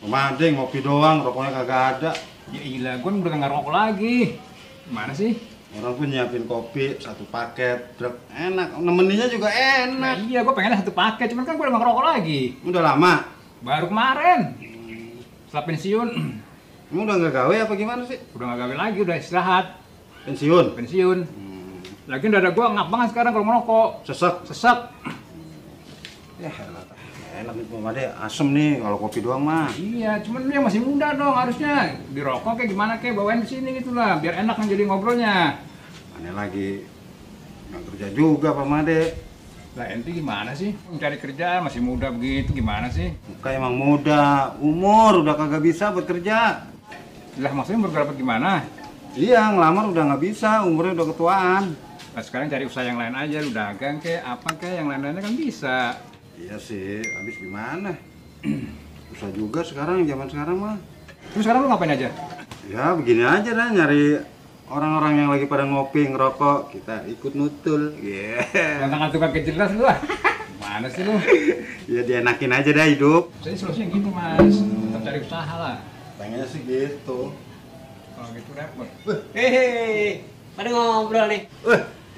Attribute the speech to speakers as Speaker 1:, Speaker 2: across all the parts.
Speaker 1: Mading ngopi doang, rokoknya kagak ada.
Speaker 2: Ya ilah, gue udah nggak ngerokok lagi. Gimana sih?
Speaker 1: Orang pun nyiapin kopi satu paket, enak. Nemeninnya juga enak.
Speaker 2: Nah, iya, gue pengennya satu paket, cuman kan gue udah nggak ngerokok lagi.
Speaker 1: Udah lama?
Speaker 2: Baru kemarin. Setelah pensiun.
Speaker 1: Emang udah nggak gawe apa gimana sih?
Speaker 2: Udah nggak gawe lagi, udah istirahat.
Speaker 1: Pensiun?
Speaker 2: Pensiun. Lagian dada gue ngap banget sekarang kalau ngerokok.
Speaker 1: Sesek?
Speaker 2: Sesek.
Speaker 1: Ya enak nih Pak Made, asem nih kalau kopi doang mah.
Speaker 2: Iya, cuman dia masih muda dong harusnya. Dirokok kayak gimana kayak bawain ke sini gitu lah, biar enak jadi ngobrolnya.
Speaker 1: Aneh lagi nggak kerja juga Pak Made.
Speaker 2: Lah ente gimana sih? Mencari kerjaan masih muda begitu gimana sih?
Speaker 1: Muka emang muda, umur udah kagak bisa buat kerja.
Speaker 2: Lah maksudnya berdapat gimana?
Speaker 1: Iya, ngelamar udah nggak bisa, umurnya udah ketuaan.
Speaker 2: Nah sekarang cari usaha yang lain aja, lu dagang kayak apa kayak yang lain-lainnya kan bisa.
Speaker 1: Iya sih, habis gimana? Susah juga sekarang, zaman sekarang mah.
Speaker 2: Terus sekarang lu ngapain aja?
Speaker 1: Ya begini aja dah, nyari orang-orang yang lagi pada ngopi, ngerokok, kita ikut nutul. Yeah.
Speaker 2: Tangan tukang kejelas lu lah. Gimana sih lu?
Speaker 1: Ya dienakin aja dah hidup.
Speaker 2: Jadi solusinya gitu mas, tetap cari usaha lah.
Speaker 1: Pengennya sih gitu.
Speaker 2: Kalau gitu repot.
Speaker 3: Hehehe, pada ngobrol nih.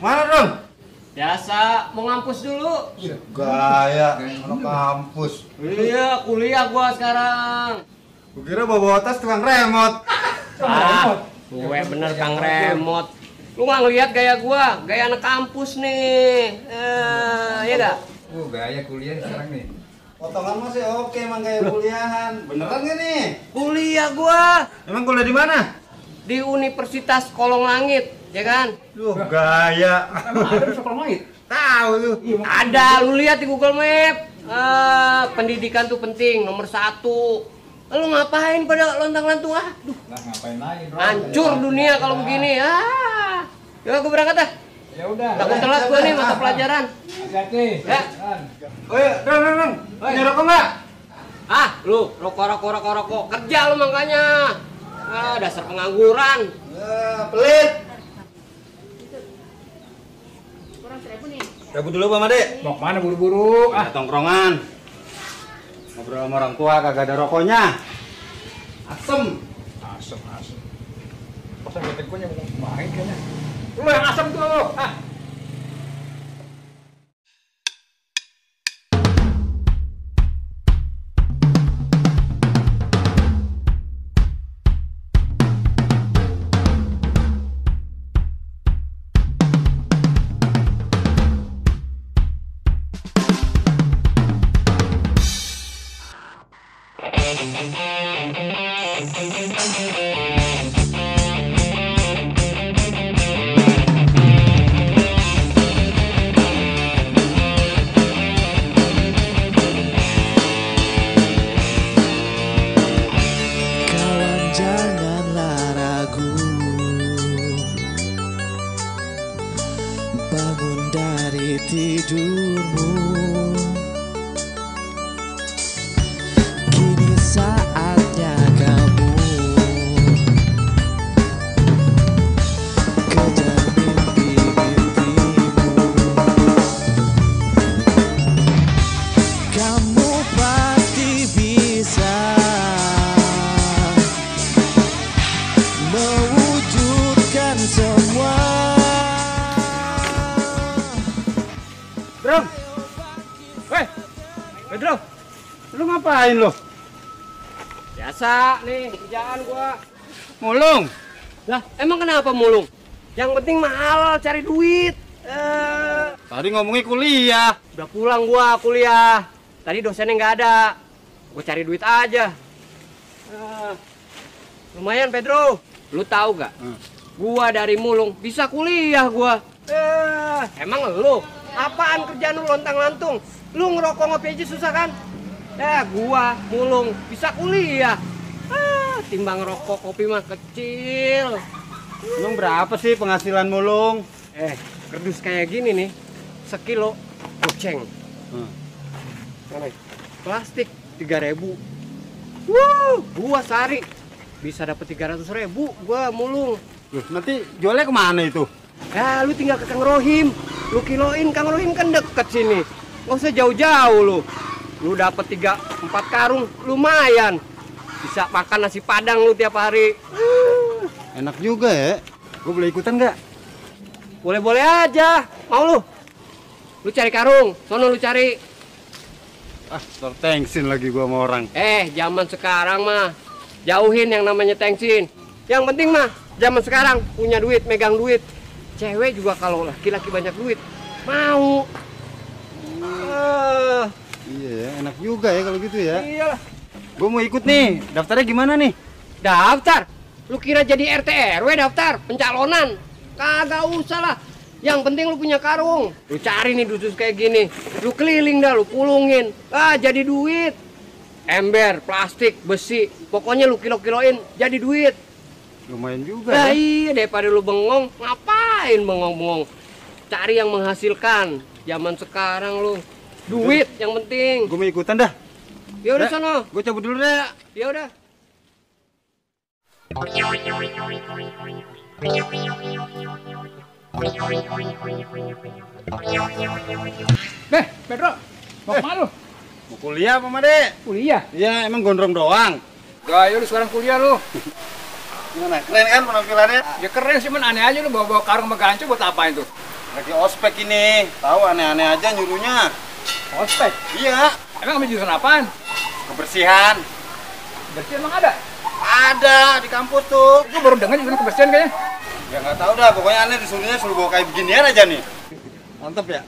Speaker 1: Mana dong?
Speaker 3: Biasa, mau ngampus dulu.
Speaker 1: Gaya, anak kampus.
Speaker 3: Iya, kuliah gua sekarang.
Speaker 1: Gue kira bawa tas tukang remote.
Speaker 3: Gue bener Kang Remote. Lu nggak ngeliat gaya gua, gaya anak kampus nih. Iya gak?
Speaker 2: Gaya kuliah sekarang nih.
Speaker 1: Potongan masih oke, emang kayak kuliahan. Beneran gak nih?
Speaker 3: Kuliah gua
Speaker 1: Emang kuliah di mana?
Speaker 3: di Universitas Kolong Langit, ya kan?
Speaker 1: Duh, gaya.
Speaker 2: Emang ada di sekolah lain?
Speaker 1: Tahu lu.
Speaker 3: Ada, lu lihat di Google Map. Pendidikan tuh penting, nomor 1. Lu ngapain pada lontang-lantung? Aduh,
Speaker 2: Lah ngapain lagi bro?
Speaker 3: hancur dunia kalau begini. Ya gua berangkat dah.
Speaker 2: Ya udah.
Speaker 3: Takut telat gua nih mata pelajaran.
Speaker 2: Hati-hati.
Speaker 3: Ya.
Speaker 1: Dong. Ini rokok nggak?
Speaker 3: Lu rokok. Kerja lu makanya. Dasar pengangguran.
Speaker 1: Pelit.
Speaker 3: Kurang 1.000 nih.
Speaker 1: Cabut dulu Pak Made.
Speaker 2: Mau kemana buru-buru?
Speaker 1: Tongkrongan. Ngobrol sama orang tua kagak ada rokoknya. Asem.
Speaker 2: Asem. Pas ada gue yang mau main kayaknya. Lu yang asem tuh.
Speaker 4: Kawan janganlah ragu, bangun dari tidurmu. Kini saatnya kamu kejar mimpi-mimpimu. Kamu pasti bisa mewujudkan semua.
Speaker 1: Bro.
Speaker 3: Pedro,
Speaker 1: Lu ngapain lu?
Speaker 3: biasa nih kerjaan gua.
Speaker 1: Mulung.
Speaker 3: Lah, emang kenapa mulung? Yang penting mahal cari duit.
Speaker 1: Tadi ngomongin kuliah.
Speaker 3: Udah pulang gua kuliah. Tadi dosennya nggak ada. Gua cari duit aja. Lumayan Pedro. Lu tahu gak? Gua dari mulung bisa kuliah gua. Emang lu apaan kerjaan lu lontang-lantung? Lu ngerokok ngopi aja susah kan? Gua mulung bisa kuliah. Timbang rokok kopi mah kecil.
Speaker 1: Emang berapa sih penghasilan mulung?
Speaker 3: Kerdus kayak gini nih, sekilo goceng. Plastik 3.000. Gua sehari bisa dapat 300.000. Gua mulung.
Speaker 1: Loh, nanti jualnya kemana itu?
Speaker 3: Ya, lu tinggal ke Kang Rohim. Lu kiloin, Kang Rohim kan deket sini. Nggak usah jauh-jauh lu. Lu dapat 3-4 karung, lumayan. Bisa makan nasi padang lu tiap hari.
Speaker 1: Enak juga ya. Gue boleh ikutan nggak?
Speaker 3: Boleh-boleh aja. Mau lu? Lu cari karung, sono lu cari.
Speaker 1: Ah, tertengsin lagi gua sama orang.
Speaker 3: Zaman sekarang mah jauhin yang namanya tengsin. Yang penting mah zaman sekarang punya duit, megang duit. Cewek juga kalau laki-laki banyak duit mau.
Speaker 1: Iya ya, enak juga ya kalau gitu ya.
Speaker 3: Iyalah.
Speaker 1: Gua mau ikut nih. Daftarnya gimana nih?
Speaker 3: Daftar? Lu kira jadi RT RW daftar pencalonan? Kagak usah lah. Yang penting lu punya karung. Lu cari nih dusus kayak gini. Lu keliling dah, lu pulungin. Jadi duit. Ember, plastik, besi. Pokoknya lu kilo-kiloin jadi duit.
Speaker 1: Lumayan juga ya.
Speaker 3: Iya, daripada lu bengong, ngapain bengong-bengong? Cari yang menghasilkan. Zaman sekarang lu duit yang penting.
Speaker 1: Gua mau ikutan dah.
Speaker 3: Ya udah sono.
Speaker 1: Gua cabut dulu deh.
Speaker 3: Ya udah.
Speaker 2: Pedro, mau kemana lu?
Speaker 1: Mau kuliah apa, Made?
Speaker 2: Kuliah.
Speaker 1: Iya, emang gondrong doang.
Speaker 2: Gaya lu sekarang kuliah lu.
Speaker 1: Gimana? Keren kan penampilannya?
Speaker 2: Ya keren sih, men aneh aja lu bawa-bawa karung sama gancu buat apain tuh?
Speaker 1: Lagi ospek ini. Tahu aneh-aneh aja nyuruhnya.
Speaker 2: Ospek.
Speaker 1: Iya,
Speaker 2: Emang ambil jurusan apaan?
Speaker 1: kebersihan.
Speaker 2: Bersih emang ada?
Speaker 1: Ada di kampus tuh.
Speaker 2: Gue baru dengar jurusan kebersihan kayaknya.
Speaker 1: Ya nggak tahu dah, pokoknya aneh disuruhnya suruh bawa kayak beginian aja nih. Mantep ya?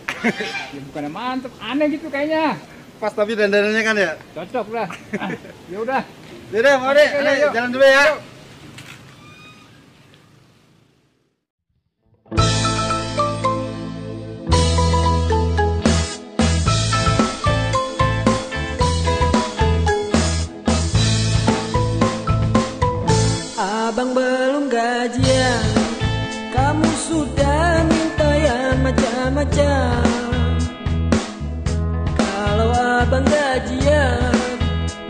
Speaker 2: Ya bukannya mantep, aneh gitu kayaknya.
Speaker 1: Pas tapi dandanannya kan ya?
Speaker 2: Cocok lah. Ya udah.
Speaker 1: Yaudah, mau deh,
Speaker 2: Oke,
Speaker 1: aneh
Speaker 2: yuk.
Speaker 1: jalan dulu ya.
Speaker 4: Abang belum gajian, kamu sudah minta yang macam-macam. Kalau abang gajian,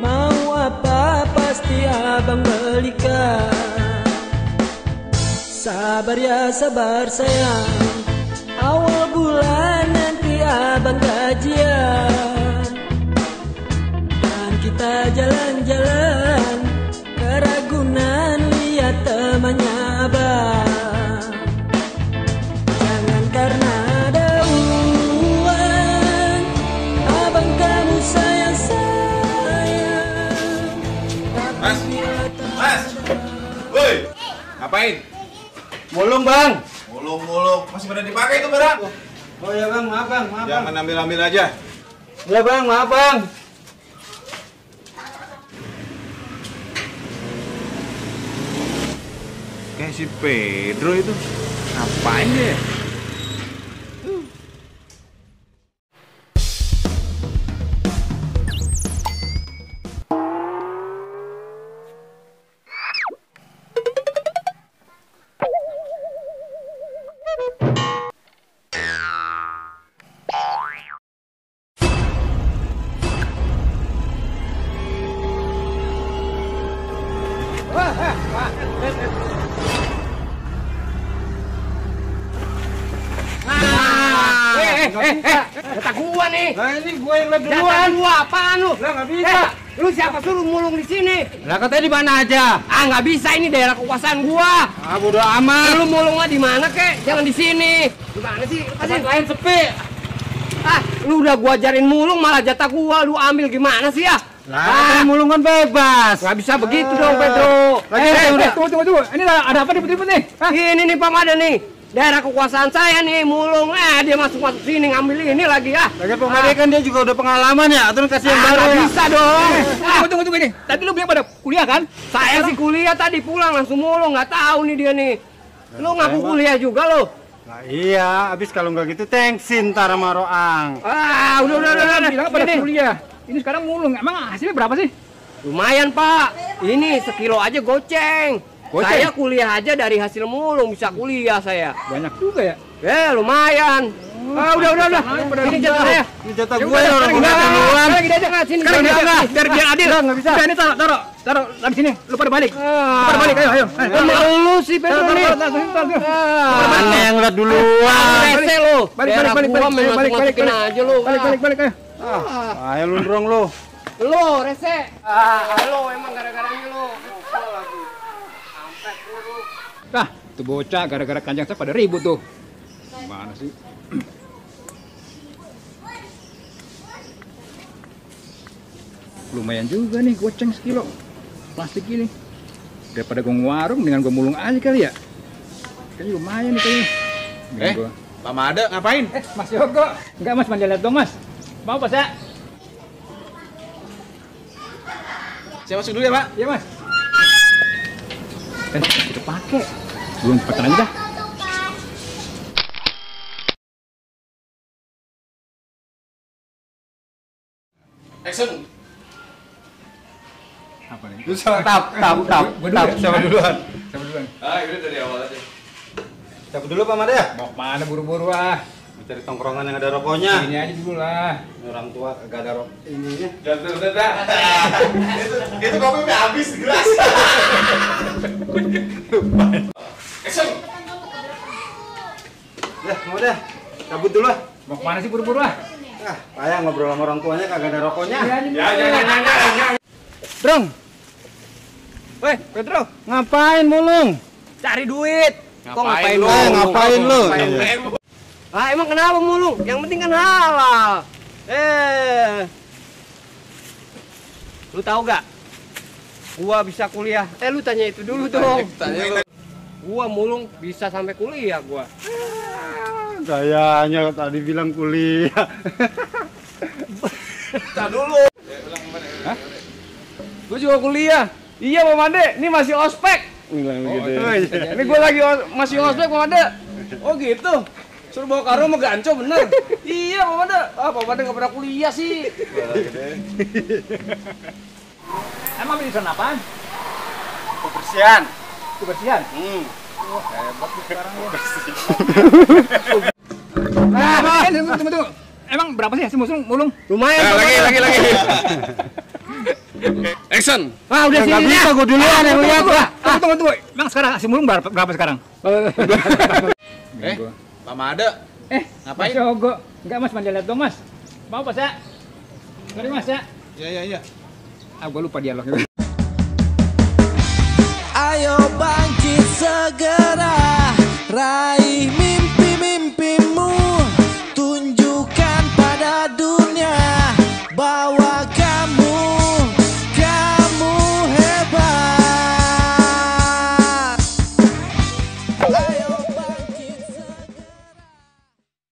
Speaker 4: mau apa pasti abang belikan. Sabar ya sabar sayang, awal bulan nanti abang gajian. Dan kita jalan-jalan ke Ragunan lihat temannya abang. Jangan karena ada uang abang kamu sayang-sayang.
Speaker 5: Mas, Mas, woi, ngapain?
Speaker 1: Mulung, Bang.
Speaker 5: Mulung-mulung, masih pada dipakai itu barang?
Speaker 1: Oh ya, Bang, maaf, Bang, maaf, Bang.
Speaker 5: Jangan ambil-ambil aja.
Speaker 1: Ya, Bang, maaf, Bang.
Speaker 5: Kayak si Pedro itu, ngapain dia?
Speaker 3: Jatah gua nih.
Speaker 1: Nah, ini gua yang lihat
Speaker 3: Jatah
Speaker 1: duluan.
Speaker 3: gua apaan lu?
Speaker 1: Lah, nggak bisa.
Speaker 3: Lu siapa suruh mulung di sini?
Speaker 1: Lah, katanya di mana aja?
Speaker 3: Nggak bisa, ini daerah kekuasaan gua.
Speaker 1: Bodo amat.
Speaker 3: Lu mulungnya di mana kek? Jangan di sini. Di mana sih? Lepasin.
Speaker 1: Lain sepi.
Speaker 3: Lu udah gua ajarin mulung malah jatah gua lu ambil, gimana sih ya?
Speaker 1: Lah, mulung kan bebas.
Speaker 3: Nggak bisa begitu dong, Pedro.
Speaker 2: Tunggu. Ini ada apa ribut-ribut nih?
Speaker 3: Ini nih Pak Mada nih. Daerah kekuasaan saya nih, mulung. Dia masuk sini ngambil ini lagi ya.
Speaker 1: Lagi pemadai kan dia juga udah pengalaman ya, atau kasih yang baru
Speaker 3: Nggak
Speaker 1: ya?
Speaker 3: bisa dong.
Speaker 2: Tunggu ini. Tadi lu bilang pada kuliah kan?
Speaker 3: Saya sih kuliah tadi pulang langsung mulung, nggak tahu nih dia nih. Lu ngaku kuliah juga lo?
Speaker 1: Nah, iya, abis kalau nggak gitu thanksin tar sama Roang.
Speaker 3: Udah.
Speaker 2: Bilang pada
Speaker 3: Ini.
Speaker 2: kuliah. Ini sekarang mulung. Emang hasilnya berapa sih?
Speaker 3: Lumayan Pak. Ini sekilo aja goceng.
Speaker 2: Goceng?
Speaker 3: Saya kuliah aja dari hasil mulung bisa kuliah saya.
Speaker 2: Banyak juga ya.
Speaker 3: Lumayan. Udah. Ini jatah saya.
Speaker 1: Ini jatah
Speaker 2: Ya
Speaker 1: gue
Speaker 2: udah,
Speaker 1: ya orang
Speaker 2: sekarang
Speaker 1: udah
Speaker 2: gini aja.
Speaker 1: duluan.
Speaker 2: Sekarang gini aja.
Speaker 3: Sini,
Speaker 2: Sekarang gini
Speaker 3: biar-
Speaker 2: aja. Biar adil.
Speaker 1: Nggak bisa.
Speaker 2: Udah, ini taruh di sini. Lu pada balik. Pada balik, ayo.
Speaker 3: Lu sih Pedro nih.
Speaker 1: Aneh yang lihat duluan.
Speaker 3: Rese lu.
Speaker 2: Balik,
Speaker 3: Daerah
Speaker 2: balik,
Speaker 3: gua
Speaker 2: balik,
Speaker 3: main
Speaker 2: balik,
Speaker 3: masukin
Speaker 2: balik,
Speaker 3: aja lu.
Speaker 2: Balik, ayo.
Speaker 1: Ayo lu ndrong lu.
Speaker 3: Lo rese. Lo emang gara-garanya lo. Lupa lagi. Sampai lu.
Speaker 2: Tah, tuh bocah gara-gara kanjang saya pada ribut tuh. Gimana sih? Lumayan juga nih goceng sekilo plastik ini. Daripada gue warung dengan gue mulung aja kali ya. Kayaknya lumayan nih kayaknya.
Speaker 5: Pak Made ngapain?
Speaker 2: Mas Yogo. Enggak mas, manja lihat dong mas. Mau pas ya?
Speaker 5: Saya masuk dulu ya, Pak.
Speaker 2: Iya mas. Kita pakai. Belum cepetan aja dah.
Speaker 5: Action.
Speaker 2: Apa nih?
Speaker 1: Tap.
Speaker 2: Gua dulu ya?
Speaker 1: Siapa duluan?
Speaker 2: Siapa duluan?
Speaker 5: Udah dari awal aja.
Speaker 1: Siapa dulu Pak Made ya?
Speaker 2: Mau kemana buru-buru ah?
Speaker 1: Cari tongkrongan yang ada rokoknya.
Speaker 2: Ini aja dulu lah.
Speaker 1: Orang tua gak ada rokok ininya.
Speaker 5: Udah. Itu kopi udah habis di gelas. Action.
Speaker 1: Mau deh. Cabut dulu ah.
Speaker 2: Mau kemana sih buru-buru ah?
Speaker 1: Ah, payah ngobrol sama orang tuanya kagak ada rokoknya.
Speaker 5: Ya.
Speaker 3: Drong. Weh, Pedro,
Speaker 1: Ngapain mulung?
Speaker 3: cari duit. Kok ngapain lu?
Speaker 1: Ngapain lu?
Speaker 3: Ah, emang kenapa mulu? Yang penting kan halal. Lu tahu gak? Gua bisa kuliah. Lu tanya itu dulu dong. Gua mulung bisa sampai kuliah gua.
Speaker 1: Kayaknya tadi bilang kuliah.
Speaker 5: Tar dulu.
Speaker 3: Hah? Gua juga kuliah. Iya, Pak Made. Ini masih ospek. Ini gua lagi masih ospek, Pak Made. Oh gitu. Suruh bawa karung sama ganco bener. Iya, Pak Made. Pak Made nggak pernah kuliah sih.
Speaker 2: Emang jurusan apaan?
Speaker 1: Kebersihan.
Speaker 2: Kebersihan? Wah, hebat lu sekarang ya. Tunggu. Emang berapa sih hasil mulung?
Speaker 3: Lumayan.
Speaker 5: Lagi. Action.
Speaker 3: Ah, udah sini
Speaker 1: bisa gua duluan yang lihat lah.
Speaker 2: Tunggu. Emang sekarang hasil mulung berapa sekarang?
Speaker 5: Pak Made. Ngapain?
Speaker 2: Mas Yogo. Enggak mas, manja lihat dong mas. Mau pas ya? Sorry mas ya.
Speaker 5: Iya.
Speaker 2: Ah, gua lupa dialognya.
Speaker 4: Ayo bangkit segera, raih